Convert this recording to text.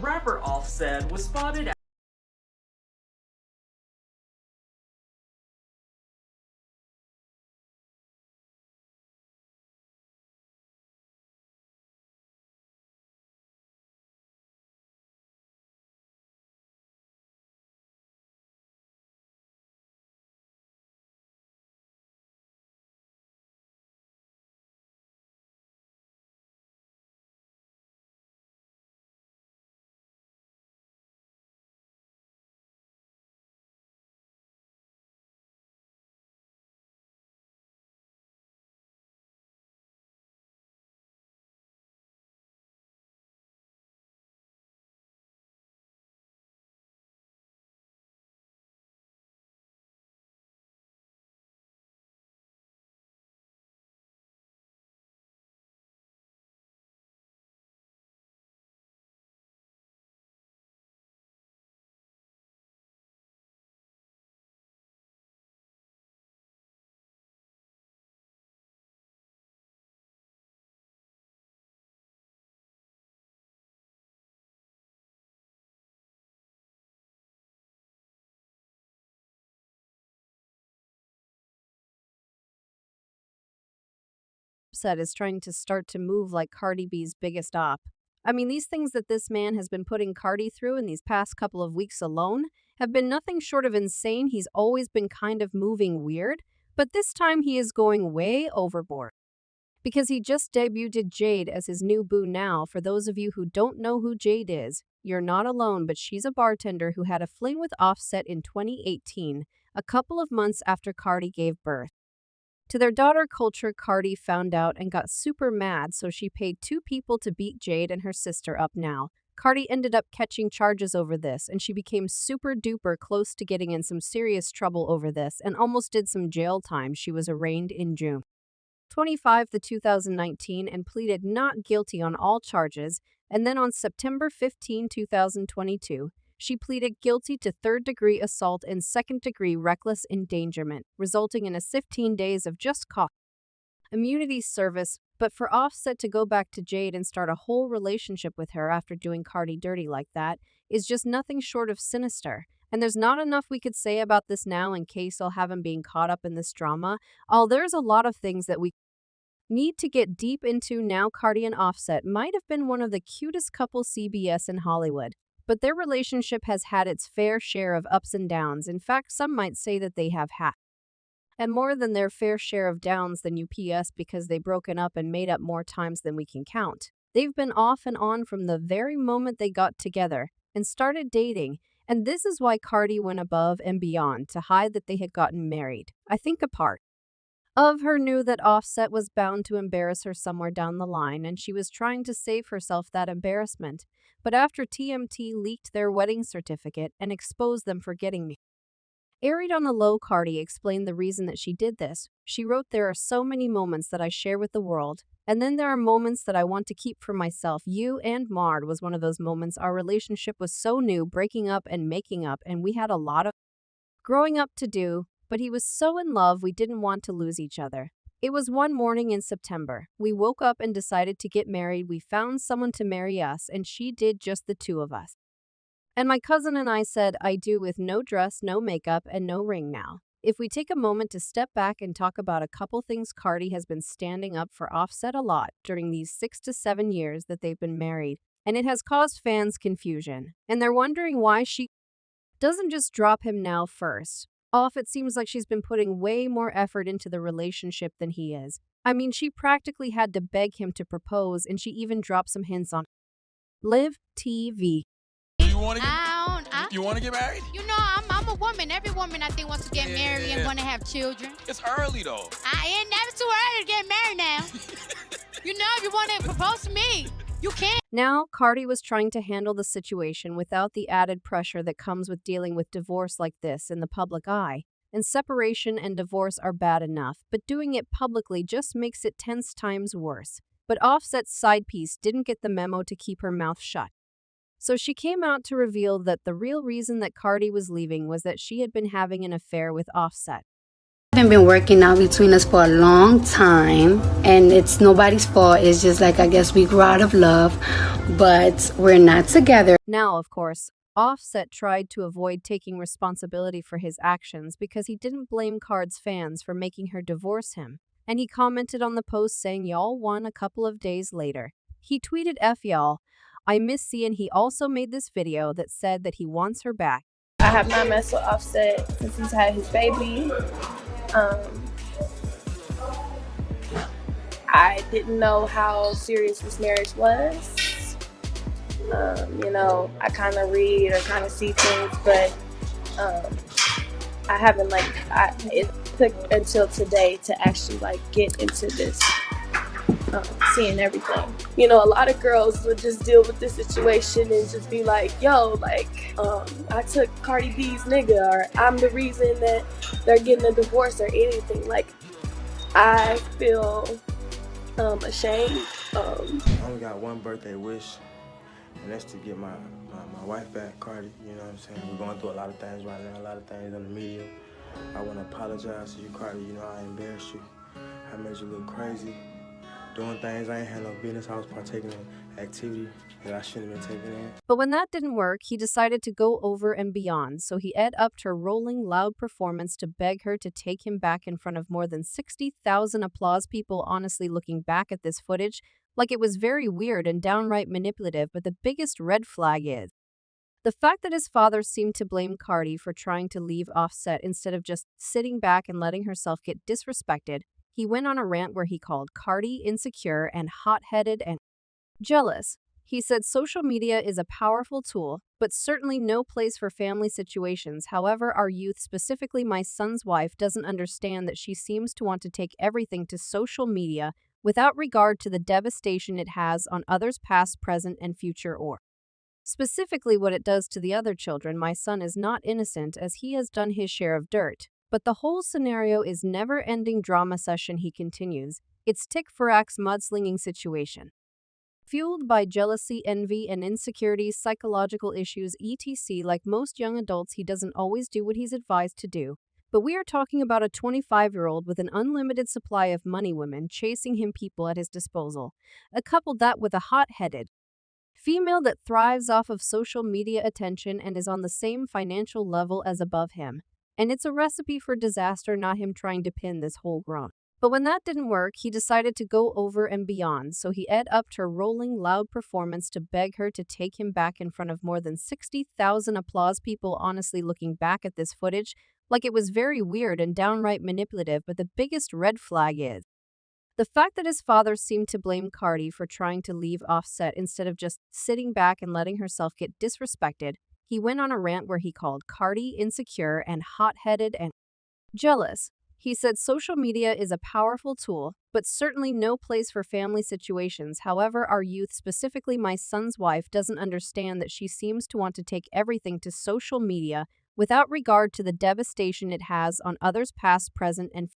Rapper Offset was spotted Offset is trying to start to move like Cardi B's biggest op. I mean, these things that this man has been putting Cardi through in these past couple of weeks alone have been nothing short of insane. He's always been kind of moving weird, but this time he is going way overboard. Because he just debuted Jade as his new boo now. For those of you who don't know who Jade is, you're not alone, but she's a bartender who had a fling with Offset in 2018, a couple of months after Cardi gave birth. To their daughter Culture, Cardi found out and got super mad, so she paid two people to beat Jade and her sister up now. Cardi ended up catching charges over this, and she became super duper close to getting in some serious trouble over this and almost did some jail time. She was arraigned in June 25, 2019, and pleaded not guilty on all charges, and then on September 15, 2022, she pleaded guilty to third-degree assault and second-degree reckless endangerment, resulting in a 15 days of just cause immunity service. But for Offset to go back to Jade and start a whole relationship with her after doing Cardi dirty like that is just nothing short of sinister. And there's not enough we could say about this now in case I'll have him being caught up in this drama. There's a lot of things that we need to get deep into now. Cardi and Offset might have been one of the cutest couples CBS in Hollywood, but their relationship has had its fair share of ups and downs. In fact, some might say that they have had and more than their fair share of downs than UPS, because they've broken up and made up more times than we can count. They've been off and on from the very moment they got together and started dating, and this is why Cardi went above and beyond to hide that they had gotten married. I think a part of her knew that Offset was bound to embarrass her somewhere down the line, and she was trying to save herself that embarrassment. But after TMT leaked their wedding certificate and exposed them for getting married on the low, Cardi explained the reason that she did this. She wrote, "There are so many moments that I share with the world, and then there are moments that I want to keep for myself. You and Mard was one of those moments. Our relationship was so new, breaking up and making up, and we had a lot of growing up to do, but he was so in love we didn't want to lose each other. It was one morning in September. We woke up and decided to get married. We found someone to marry us, and she did just the two of us. And my cousin and I said, I do, with no dress, no makeup, and no ring now." If we take a moment to step back and talk about a couple things, Cardi has been standing up for Offset a lot during these 6 to 7 years that they've been married, and it has caused fans confusion. And they're wondering why she doesn't just drop him now first off. It seems like she's been putting way more effort into the relationship than he is. I mean, she practically had to beg him to propose, and she even dropped some hints on Live TV. You want to get I don't, I, you want to get married? you know, I'm a woman. Every woman I think wants to get married and Yeah. want to have children. It's early though. I ain't never too early to get married now. You know, if you want to propose to me, you can. Now, Cardi was trying to handle the situation without the added pressure that comes with dealing with divorce like this in the public eye. And separation and divorce are bad enough, but doing it publicly just makes it 10 times worse. But Offset's side piece didn't get the memo to keep her mouth shut. So she came out to reveal that the real reason that Cardi was leaving was that she had been having an affair with Offset. Haven't been working out between us for a long time, and it's nobody's fault. It's just like, I guess we grew out of love, but we're not together. Now, of course, Offset tried to avoid taking responsibility for his actions because he didn't blame Card's fans for making her divorce him, and he commented on the post saying y'all won a couple of days later. He tweeted F y'all, I miss seeing. He also made this video that said that he wants her back. I have not messed with Offset since he's had his baby. I didn't know how serious this marriage was. I kind of read or kind of see things, but I haven't it took until today to actually get into this, seeing everything. A lot of girls would just deal with this situation and just be like, yo, I took Cardi B's nigga, or I'm the reason that they're getting a divorce or anything. I feel ashamed. I only got one birthday wish, and that's to get my wife back, Cardi. You know what I'm saying? We're going through a lot of things right now, a lot of things in the media. I want to apologize to you, Cardi. I embarrassed you. I made you look crazy, doing things I ain't had no business. I was partaking in activity that I shouldn't have been taking in. But when that didn't work, he decided to go over and beyond, so he upped her rolling loud performance to beg her to take him back in front of more than 60,000 applause people. Honestly, looking back at this footage, it was very weird and downright manipulative, but the biggest red flag is the fact that his father seemed to blame Cardi for trying to leave Offset instead of just sitting back and letting herself get disrespected. He went on a rant where he called Cardi insecure and hot-headed and jealous. He said social media is a powerful tool, but certainly no place for family situations. However, our youth, specifically my son's wife, doesn't understand that she seems to want to take everything to social media without regard to the devastation it has on others past, present, and future, or specifically what it does to the other children. My son is not innocent as he has done his share of dirt. But the whole scenario is never-ending drama session, he continues. It's tick for axe mudslinging situation. Fueled by jealousy, envy, and insecurities, psychological issues, etc. Like most young adults, he doesn't always do what he's advised to do. But we are talking about a 25-year-old with an unlimited supply of money women chasing him, people at his disposal. Couple that with a hot-headed female that thrives off of social media attention and is on the same financial level as above him. And it's a recipe for disaster, not him trying to pin this whole grown. But when that didn't work, he decided to go over and beyond, so he upped her rolling loud performance to beg her to take him back in front of more than 60,000 applause people. Honestly, looking back at this footage, it was very weird and downright manipulative, but the biggest red flag is the fact that his father seemed to blame Cardi for trying to leave Offset instead of just sitting back and letting herself get disrespected. He went on a rant where he called Cardi insecure and hot-headed and jealous. He said social media is a powerful tool, but certainly no place for family situations. However, our youth, specifically my son's wife, doesn't understand that she seems to want to take everything to social media without regard to the devastation it has on others past, present, and